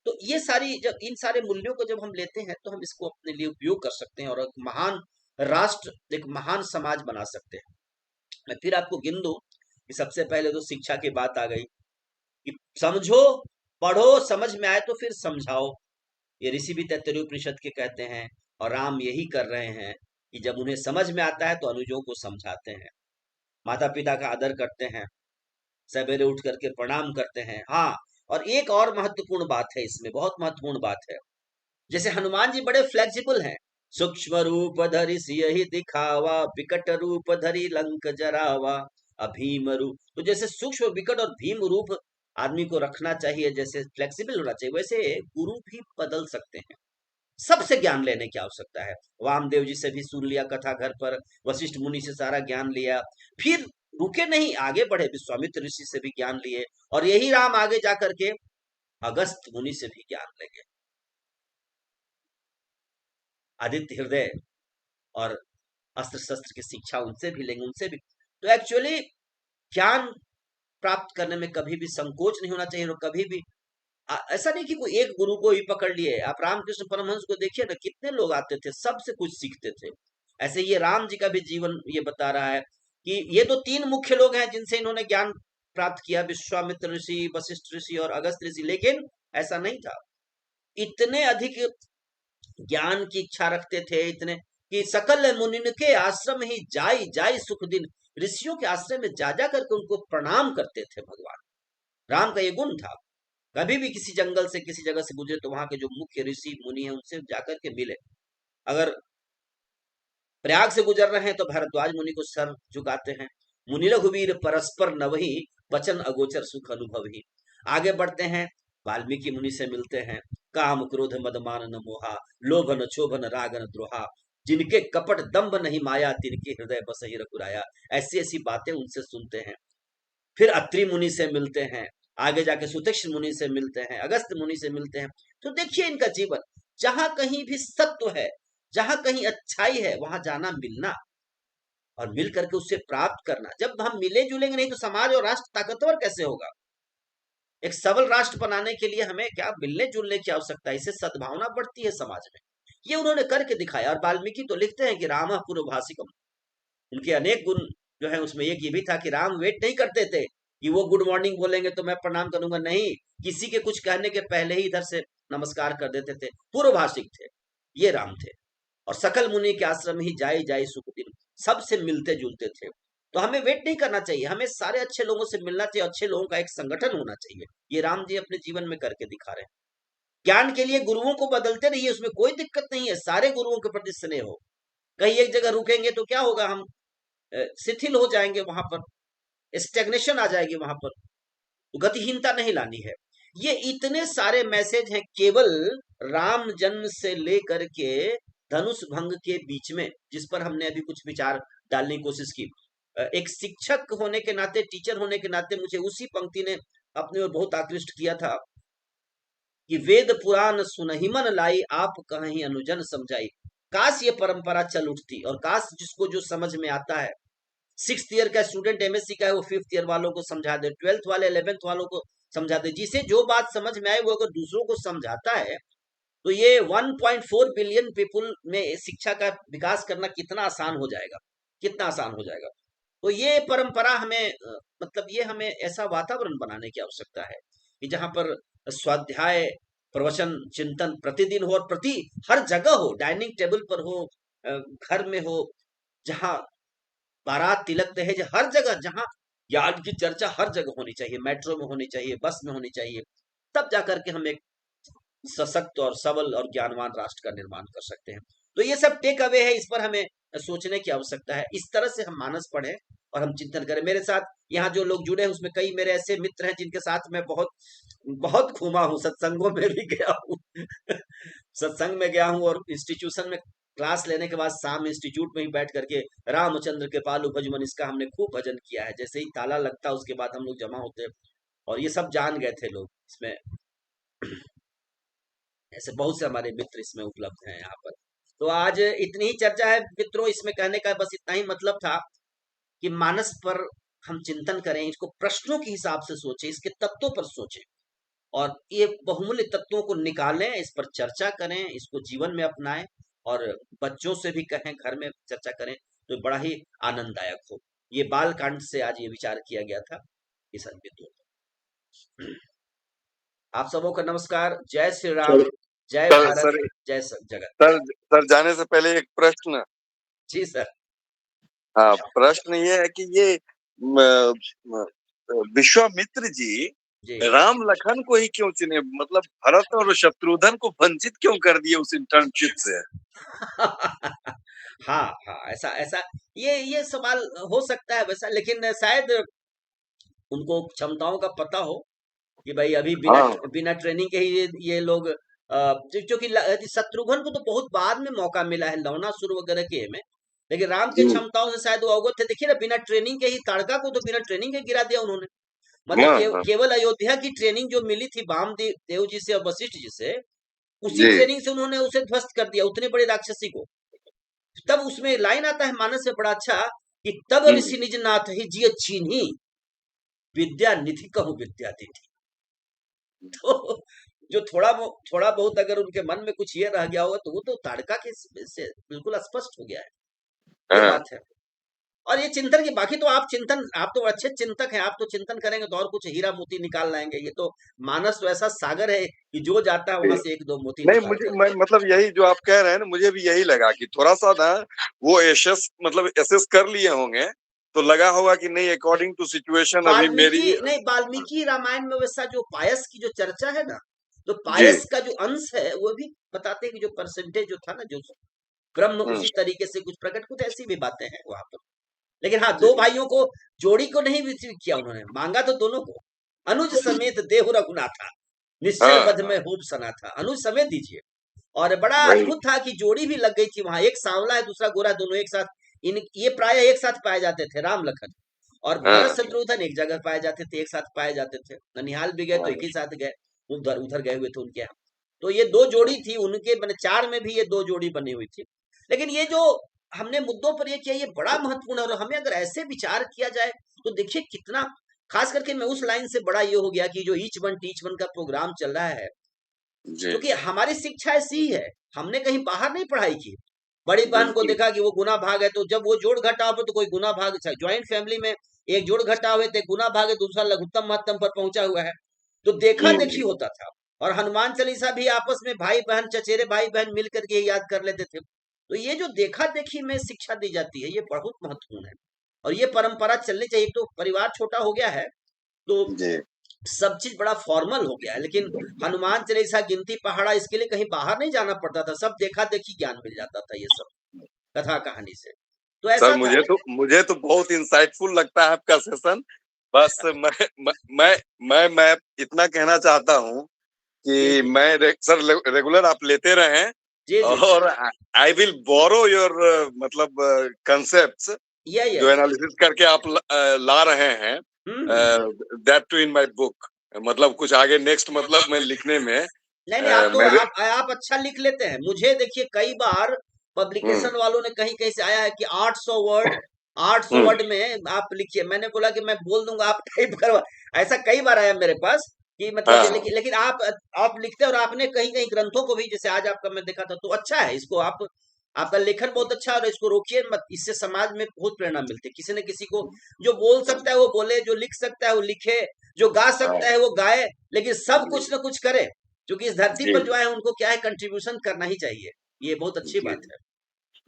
तो ये सारी, जब इन सारे मूल्यों को जब हम लेते हैं तो हम इसको अपने लिए उपयोग कर सकते हैं और एक महान राष्ट्र, एक महान समाज बना सकते हैं। मैं फिर आपको गिन दूं कि सबसे पहले तो शिक्षा की बात आ गई कि समझो, पढ़ो, समझ में आए तो फिर समझाओ। ये ऋषि भी तैत्तरीय उपनिषद के कहते हैं, और राम यही कर रहे हैं कि जब उन्हें समझ में आता है तो अनुजों को समझाते हैं। माता पिता का आदर करते हैं, सवेरे उठ करके प्रणाम करते हैं। हाँ, और एक और महत्वपूर्ण बात है इसमें, बहुत महत्वपूर्ण बात है, जैसे हनुमान जी बड़े फ्लेक्सिबल हैं, सूक्ष्म रूप धरि सियहि दिखावा, विकट रूप धरि लंक जरावा, अभीम रूप। तो जैसे सूक्ष्म, विकट और भीम रूप आदमी को रखना चाहिए, जैसे फ्लेक्सिबल होना चाहिए, वैसे गुरु भी बदल सकते हैं। सबसे ज्ञान लेने की आवश्यकता है। वामदेव जी से भी सुन लिया कथा घर पर, वशिष्ठ मुनि से सारा ज्ञान लिया, फिर रुके नहीं, आगे बढ़े, विश्वामित्र ऋषि से भी ज्ञान लिए, और यही राम आगे जाकर के अगस्त मुनि से भी ज्ञान लेंगे, आदित्य हृदय और अस्त्र शस्त्र की शिक्षा उनसे भी लेंगे, उनसे भी। तो एक्चुअली ज्ञान प्राप्त करने में कभी भी संकोच नहीं होना चाहिए, और कभी भी ऐसा नहीं कि कोई एक गुरु को ही पकड़ लिए। आप रामकृष्ण परमहंस को देखिए ना, कितने लोग आते थे, सबसे कुछ सीखते थे। ऐसे ये राम जी का भी जीवन ये बता रहा है कि ये तो तीन मुख्य लोग हैं जिनसे इन्होंने ज्ञान प्राप्त किया, विश्वामित्र ऋषि, वशिष्ठ ऋषि और अगस्त ऋषि। लेकिन ऐसा नहीं था, इतने अधिक ज्ञान की इच्छा रखते थे, इतने कि सकल मुनिन के आश्रम ही जाई जाई सुख दिन। ऋषियों के आश्रम में जा जा करके उनको प्रणाम करते थे भगवान। राम का ये गुण था, कभी भी किसी जंगल से, किसी जगह से गुजरे तो वहां के जो मुख्य ऋषि मुनि हैं उनसे जाकर के मिले। अगर प्रयाग से गुजर रहे हैं तो भारद्वाज मुनि को सर झुकाते हैं। मुनि रघुवीर परस्पर नवही, वचन अगोचर सुख अनुभव ही। आगे बढ़ते हैं, वाल्मीकि मुनि से मिलते हैं। काम क्रोध मद मान न मोहा, लोभन क्षोभन रागन द्रोहा, जिनके कपट दंभ नहीं माया, तिनके हृदय बसहि रघुराया। ऐसी ऐसी बातें उनसे सुनते हैं। फिर अत्रि मुनि से मिलते हैं, आगे जाके सुतीक्ष्ण मुनि से मिलते हैं, अगस्त मुनि से मिलते हैं। तो देखिए इनका जीवन, जहां कहीं भी सत्व है, जहां कहीं अच्छाई है, वहां जाना, मिलना, और मिल करके उससे प्राप्त करना। जब हम मिले जुलेंगे नहीं तो समाज और राष्ट्र ताकतवर कैसे होगा? एक सबल राष्ट्र बनाने के लिए हमें क्या मिलने जुलने की आवश्यकता है, इससे सद्भावना बढ़ती है समाज में। ये उन्होंने करके दिखाया। और वाल्मीकि तो लिखते हैं कि राम पूर्वभाषिकम, उनके अनेक गुण जो है उसमें एक ये भी था कि राम वेट नहीं करते थे कि वो गुड मॉर्निंग बोलेंगे तो मैं प्रणाम करूंगा, नहीं, किसी के कुछ कहने के पहले ही इधर से नमस्कार कर देते थे। पूर्वभाषिक थे, ये राम थे। और सकल मुनि के आश्रम ही जाई जाई सुख दिन, सबसे मिलते जुलते थे। तो हमें वेट नहीं करना चाहिए, हमें सारे अच्छे लोगों से मिलना चाहिए, अच्छे लोगों का एक संगठन होना चाहिए। ये राम जी अपने जीवन में करके दिखा रहे हैं। ज्ञान के लिए गुरुओं को बदलते रहिए, उसमें कोई दिक्कत नहीं है, सारे गुरुओं के प्रति स्नेह हो। कहीं एक जगह रुकेंगे तो क्या होगा, हम शिथिल हो जाएंगे, वहां पर स्टेग्नेशन आ जाएगी, वहां पर गतिहीनता नहीं लानी है। ये इतने सारे मैसेज हैं केवल राम जन्म से लेकर के धनुष भंग के बीच में, जिस पर हमने अभी कुछ विचार डालने की कोशिश की। एक शिक्षक होने के नाते, टीचर होने के नाते मुझे उसी पंक्ति ने अपने ओर बहुत आकृष्ट किया था कि वेद पुराण सुनहि मन लाई, आप कहीं अनुजन समझाई। काश ये परंपरा चल उठती, और काश जिसको जो समझ में आता है, 6th ईयर का स्टूडेंट एमएससी का है, वो 5th ईयर वालों को समझा दे, 12th वाले 11th वालों को समझा दे। जिसे जो बात समझ में आए वो अगर दूसरों को समझाता है तो ये 1.4 बिलियन पीपुल में शिक्षा का विकास करना कितना आसान हो जाएगा, कितना आसान हो जाएगा। तो ये परंपरा हमें मतलब ये हमें ऐसा वातावरण बनाने की आवश्यकता है कि जहां पर स्वाध्याय, प्रवचन, चिंतन प्रतिदिन हो, और प्रति हर जगह हो, डाइनिंग टेबल पर हो, घर में हो, जहां बारात, तिलक, दहेज, हर जगह जहां ज्ञान की चर्चा हर जगह होनी चाहिए, मेट्रो में होनी चाहिए, बस में होनी चाहिए, तब जाकर के हम एक सशक्त और सबल और ज्ञानवान राष्ट्र का निर्माण कर सकते हैं। तो ये सब टेक अवे है, इस पर हमें सोचने की आवश्यकता है। इस तरह से हम मानस पढ़ें और हम चिंतन करें। मेरे साथ यहाँ जो लोग जुड़े हैं उसमें कई मेरे ऐसे मित्र हैं जिनके साथ मैं बहुत बहुत घूमा हूँ, सत्संगों में भी गया हूँ सत्संग में गया हूँ, और इंस्टीट्यूशन में क्लास लेने के बाद शाम इंस्टीट्यूट में ही बैठ करके रामचंद्र के पालू भजमन इसका हमने खूब भजन किया है। जैसे ही ताला लगता उसके बाद हम लोग जमा होते, और ये सब जान गए थे लोग इसमें ऐसे बहुत से हमारे मित्र इसमें उपलब्ध हैं यहाँ पर। तो आज इतनी ही चर्चा है मित्रों, इसमें कहने का बस इतना ही मतलब था कि मानस पर हम चिंतन करें, इसको प्रश्नों के हिसाब से सोचें, इसके तत्वों पर सोचें, और ये बहुमूल्य तत्वों को निकालें, इस पर चर्चा करें, इसको जीवन में अपनाएं, और बच्चों से भी कहें, घर में चर्चा करें, तो बड़ा ही आनंददायक हो। ये बाल कांड से आज ये विचार किया गया था इस अद्भुत। आप सबों का नमस्कार। जय श्री राम, जय भारत, जय जगत। सर जाने से पहले एक प्रश्न। जी सर। हाँ, प्रश्न ये है कि ये विश्वामित्र जी राम लखन को ही क्यों चुने? मतलब भरत और शत्रुघ्न को वंचित क्यों कर दिए उस इंटर्नशिप से? हाँ हाँ, ऐसा ऐसा ये सवाल हो सकता है वैसा, लेकिन शायद उनको क्षमताओं का पता हो कि भाई अभी बिना ट्रेनिंग के ही ये लोग, क्योंकि शत्रुघ्न को तो बहुत बाद में मौका मिला है लवणासुर वगैरह के में, लेकिन राम की क्षमताओं से शायद वो अवगत थे। देखिए ना, बिना ट्रेनिंग के ही ताड़का को तो बिना ट्रेनिंग के गिरा दिया उन्होंने। मतलब केवल अयोध्या की ट्रेनिंग जो मिली थी वामदेव देव जी से और वशिष्ठ जी से, उसी ट्रेनिंग से उन्होंने उसे ध्वस्त कर दिया, उतने बड़े राक्षसी को। तब उसमें लाइन आता है मानस में बड़ा अच्छा कि तब ऋषि निज नाथ ही जिय चीन्ही विद्या निधि कहूं विद्या दीदी। तो जो थोड़ा बहुत अगर उनके मन में कुछ ये रह गया होगा तो वो तो ताड़का के से बिल्कुल स्पष्ट हो गया है, ये बात है। और ये चिंतन की बाकी तो आप तो अच्छे चिंतक हैं, आप तो चिंतन करेंगे तो और कुछ हीरा मोती निकाल लाएंगे। ये तो मानस तो ऐसा सागर है कि जो जाता है वहां से एक दो मोती नहीं, मुझे मतलब यही जो आप कह रहे हैं ना, मुझे भी यही लगा कि थोड़ा सा ना वो एसेस कर लिए होंगे, तो लगा होगा कि नहीं अकॉर्डिंग टू सिचुएशन अभी मेरी नहीं, वाल्मीकि रामायण में वैसा जो पायस की जो चर्चा है ना, तो पायस का जो अंश है वो भी बताते हैं कि जो परसेंटेज जो था ना, जो ब्रह्म उसी तरीके से कुछ प्रकट, कुछ ऐसी भी बातें हैं वहां पर। लेकिन हाँ, दो भाइयों को, जोड़ी को नहीं विचलित किया उन्होंने, मांगा तो दोनों को। अनुज समेत देहु रघुनाथा निश्चल बध में खूब सना था, अनुज समेत दीजिए। और बड़ा अद्भुत था कि जोड़ी भी लग गई थी वहां, एक सांवला है दूसरा गोरा, दोनों एक साथ, ये प्राय एक साथ पाए जाते थे, राम लखन। और भरत शत्रुघ्न एक जगह पाए जाते थे, एक साथ पाए जाते थे। ननिहाल भी गए तो एक ही साथ गए, उधर उधर गए हुए थे उनके यहाँ। तो ये दो जोड़ी थी उनके, मैंने 4 में भी ये दो जोड़ी बनी हुई थी। लेकिन ये जो हमने मुद्दों पर ये किया, ये बड़ा महत्वपूर्ण है। और हमें अगर ऐसे विचार किया जाए तो देखिए कितना, खास करके मैं उस लाइन से बड़ा ये हो गया कि जो ईच वन टीच वन का प्रोग्राम चल रहा है, क्योंकि हमारी शिक्षा ऐसी ही है, हमने कहीं बाहर नहीं पढ़ाई की। बड़ी बहन को देखा कि वो गुना भाग है, तो जब वो जोड़ घटाव पे तो कोई गुना भाग, ज्वाइंट फैमिली में एक जोड़ घटाव है तो गुना भाग है, दूसरा लघुत्तम महत्तम पर पहुंचा हुआ है, तो देखा देखी होता था। और हनुमान चालीसा भी आपस में भाई बहन, चचेरे भाई बहन मिल करके याद कर लेते थे। तो ये जो देखा देखी में शिक्षा दी जाती है, ये बहुत महत्वपूर्ण है, और ये परंपरा चलनी चाहिए। तो परिवार छोटा हो गया है तो सब चीज बड़ा फॉर्मल हो गया है, लेकिन हनुमान चालीसा, गिनती पहाड़ा, इसके लिए कहीं बाहर नहीं जाना पड़ता था, सब देखा देखी ज्ञान मिल जाता था ये सब कथा कहानी से। तो ऐसा सर मुझे तो बहुत इंसाइटफुल लगता है आपका सेशन। बस मैं इतना कहना चाहता हूँ कि मैं सर रेगुलर आप लेते रहे, और आई विल बोरो योर मतलब कंसेप्ट्स जो एनालिसिस करके आप ला रहे हैं, that too in my book. मतलब कुछ आगे नेक्स्ट, मतलब मैं लिखने में नहीं, आप अच्छा लिख लेते हैं। मुझे देखिए कई बार पब्लिकेशन वालों ने कहीं कहीं से आया है कि 800 वर्ड में आप लिखिए। मैंने बोला कि मैं बोल दूंगा, आप टाइप करवा। ऐसा कई बार आया मेरे पास कि मतलब लेकिन आप लिखते हैं, और आपने कहीं कहीं ग्रंथों को भी, जैसे आज आपका मैं देखा था, तो अच्छा है। इसको आपका लेखन बहुत अच्छा है, और इसको रोकिए मत, इससे समाज में बहुत प्रेरणा मिलती है। किसी न किसी को जो बोल सकता है वो बोले, जो लिख सकता है वो लिखे, जो गा सकता है वो गाए, लेकिन सब कुछ न कुछ करे, क्योंकि इस धरती पर जो है उनको क्या है, कंट्रीब्यूशन करना ही चाहिए। ये बहुत अच्छी बात है।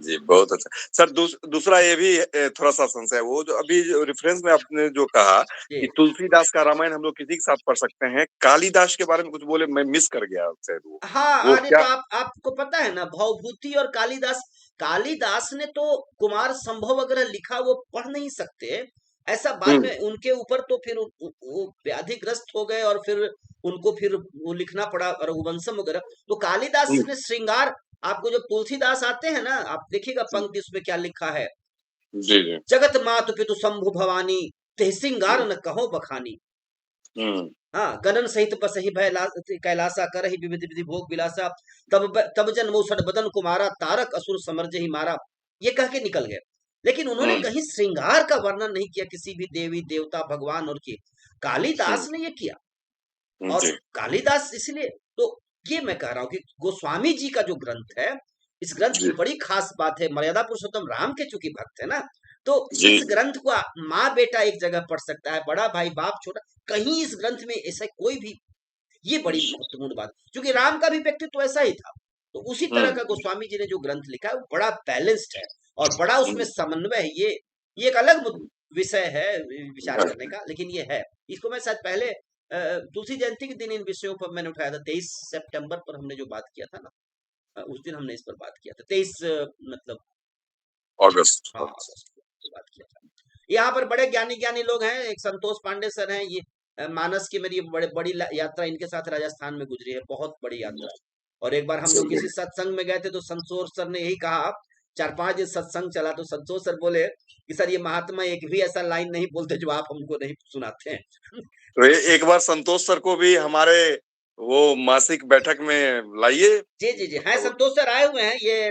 जी, बहुत अच्छा। सर दूसरा ये भी थोड़ा-सा संशय है, वो जो अभी जो रेफरेंस में आपने जो कहा जी। कि तुलसीदास का रामायण हम लोग किसी के साथ पढ़ सकते हैं, कालिदास के बारे में कुछ बोले, मैं मिस कर गया शायद वो। हाँ, वो अरे तो क्या? आपको पता है ना भवभूति और कालिदास। कालिदास ने तो कुमार संभव वगैरह लिखा, वो पढ़ नहीं सकते। ऐसा बाद हुँ, में उनके ऊपर तो फिर वो व्याधिग्रस्त हो गए और फिर उनको फिर वो लिखना पड़ा रघुवंशम वगैरह। तो कालिदास हुँ, ने श्रृंगार, आपको जो तुलसीदास आते हैं ना, आप देखिएगा जी, पंक्ति उसमें क्या लिखा है। जी, जी। जगत मातु पितु शंभु भवानी, तेहि श्रृंगार हुँ, न कहो बखानी। हुँ, हाँ, गगन सहित बसहि भय कैलासा करहि विविध विधि भोग विलासा। तब जन मूषण बदन कुमारा, तारक असुर समरजहि मारा। ये कह के निकल गए, लेकिन उन्होंने हुँ, कहीं श्रृंगार का वर्णन नहीं किया किसी भी देवी देवता भगवान और की। कालिदास हुँ, ने ये किया। हुँ, और जी, कालिदास इसलिए तो, ये मैं कह रहा हूं कि गोस्वामी जी का जो ग्रंथ है, इस ग्रंथ की जी, बड़ी खास बात है। मर्यादा पुरुषोत्तम राम के चूंकि भक्त है ना, तो जी, इस ग्रंथ को माँ बेटा एक जगह पढ़ सकता है, बड़ा भाई बाप छोटा, कहीं इस ग्रंथ में ऐसा कोई भी, ये बड़ी महत्वपूर्ण बात, क्योंकि राम का भी व्यक्तित्व ऐसा ही था। तो उसी तरह हुँ, का गोस्वामी जी ने जो ग्रंथ लिखा है वो बड़ा बैलेंस्ड है और बड़ा उसमें हुँ, समन्वय है। ये एक अलग हुँ, विषय है विचार हाँ, करने का, लेकिन ये है। इसको मैं शायद पहले तुलसी जयंती के दिन इन विषयों पर मैंने उठाया था। 23 सितंबर पर हमने जो बात किया था ना, उस दिन हमने इस पर बात किया था। 23 मतलब, अगस्त। हाँ अगस्त को बात किया था। यहाँ पर बड़े ज्ञानी ज्ञानी लोग हैं। एक संतोष पांडे सर हैं, ये मानस की मेरी बड़े बड़ी यात्रा इनके साथ राजस्थान में गुजरी है, बहुत बड़ी यात्रा। और एक बार हम लोग चलिए, किसी सत्संग में गए थे, तो संतोष सर ने यही कहा, 4-5 दिन सत्संग चला, तो संतोष सर बोले कि सर ये महात्मा एक भी ऐसा लाइन नहीं बोलते जो आप हमको नहीं सुनाते हैं। तो एक बार संतोष सर को भी हमारे वो मासिक बैठक में लाइए। जी जी जी, हैं संतोष सर आए हुए हैं, ये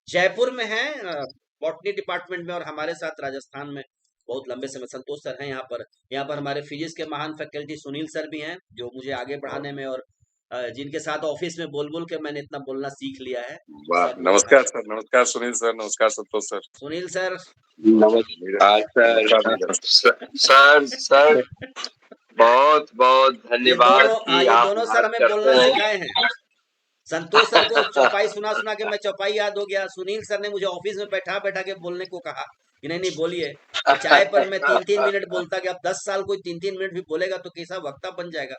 जयपुर में है बॉटनी डिपार्टमेंट में, और हमारे साथ राजस्थान में बहुत लंबे समय संतोष सर हैं। यहाँ पर हमारे फिजिक्स के महान फैकल्टी सुनील सर भी हैं, जो मुझे आगे बढ़ाने में, और जिनके साथ ऑफिस में बोल बोल के मैंने इतना बोलना सीख लिया है। वाह! सर लोग हैं। नमस्कार सर, नमस्कार सुनील सर, नमस्कार संतोष सर। सुनील सर। नीरज, नमस्कार नमस्कार सर। नीरज। सर बहुत बहुत धन्यवाद कि ये आप दोनों सर याद हमें करते बोलना हैं। सिखाए हैं। संतोष सर को चौपाई सुना सुना के मैं चौपाई याद हो गया। सुनील सर ने मुझे ऑफिस में बैठा बैठा के बोलने को कहा कि नहीं नहीं बोलिए। तो चाय पर मैं 3-3 मिनट बोलता गया। अब 10 साल कोई 3-3 मिनट भी बोलेगा तो कैसा वक्ता बन जाएगा।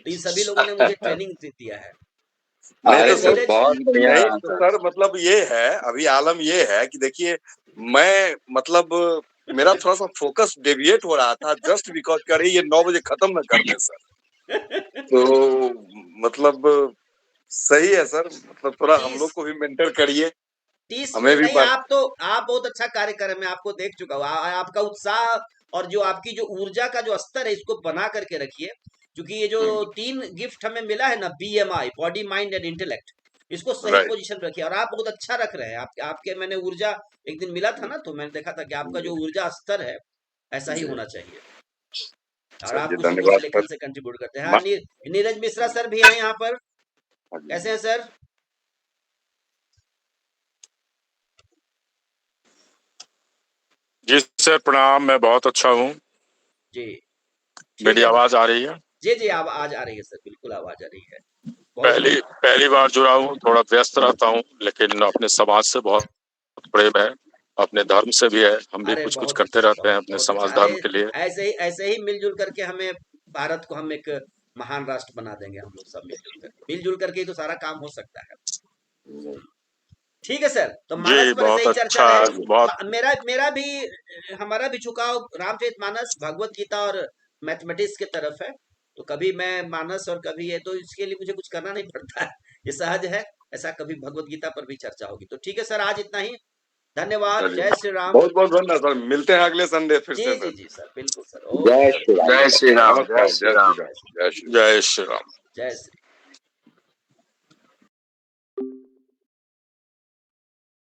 तो इन सभी लोगों ने मुझे ट्रेनिंग दिया है। नहीं अरे तो अरे सर, सर नीरज। बहुत बढ़िया नहीं तो सर। सर मतलब ये है, अभी आलम ये है कि देखिए, मैं मतलब मेरा थोड़ा-सा फ़ोकस डेविएट हो रहा था जस्ट बिकॉज़ कि अरे ये 9 बजे खत्म ना कर दें सर। तो मतलब सही है सर, मतलब थोड़ा हम तीस लोग को भी मेंटर करिए, 30 हमें मिनट भी नहीं, बात। आप बहुत अच्छा कार्य कर रहे हैं, मैं आपको देख चुका हूँ। आपका उत्साह और जो आपकी जो ऊर्जा का जो स्तर है, इसको बना करके रखिए। क्योंकि ये जो हुँ, 3 गिफ्ट हमें मिला है ना, BMI, body mind and intellect, इसको सही राइट। पोजीशन पे रखिए। और आप बहुत अच्छा रख रहे हैं। आपके मैंने ऊर्जा एक दिन मिला था हुँ, ना, तो मैंने देखा था कि आपका जी, जो ऊर्जा स्तर है, ऐसा ही जी। होना चाहिए। और आप चलिए उसी को उस धन्यवाद लेखन सर। से कंट्रीब्यूट करते हैं। हाँ, मा नीरज मिश्रा सर भी हैं यहाँ पर। हाँ जी। कैसे हैं सर? जी सर प्रणाम, मैं बहुत अच्छा हूँ। जी ठीक मेरी है। आवाज आ रही है? जी जी, आवाज आ रही है सर, बिल्कुल आवाज आ रही है। बहुत पहली बढ़िया। पहली बार जुड़ा हूँ, थोड़ा व्यस्त रहता हूँ, लेकिन अपने समाज से बहुत प्रेम है, अपने धर्म से भी है। हम भी अरे कुछ कुछ बहुत करते अच्छा, रहते हैं बहुत अपने बहुत अच्छा। समाज अरे धर्म के लिए। ऐसे ही मिलजुल करके हमें, भारत को हम एक महान राष्ट्र बना देंगे। हम लोग सब मिलजुल करके ही तो सारा काम हो सकता है। ठीक है सर, तो मानस जी पर ऐसे बहुत ही चर्चा अच्छा, रहे। बहुत मेरा भी, हमारा भी झुकाव रामचरितमानस, भगवत गीता और मैथमेटिक्स की तरफ है। तो कभी मैं मानस और कभी ये, तो इसके लिए मुझे कुछ करना नहीं पड़ता है, ये सहज है। ऐसा कभी भगवत गीता पर भी चर्चा होगी। तो ठीक है सर, आज इतना ही। धन्यवाद। चलिए, जय श्री राम। बहुत-बहुत धन्यवाद सर, मिलते हैं अगले संडे फिर जी से जी सर। जी सर, बिल्कुल सर। जय ओके। श्री राम। जय श्री राम, नमस्कार, जय श्री जय राम। श्री जय राम, श्री जय श्री राम। जय श्री राम। जय श्री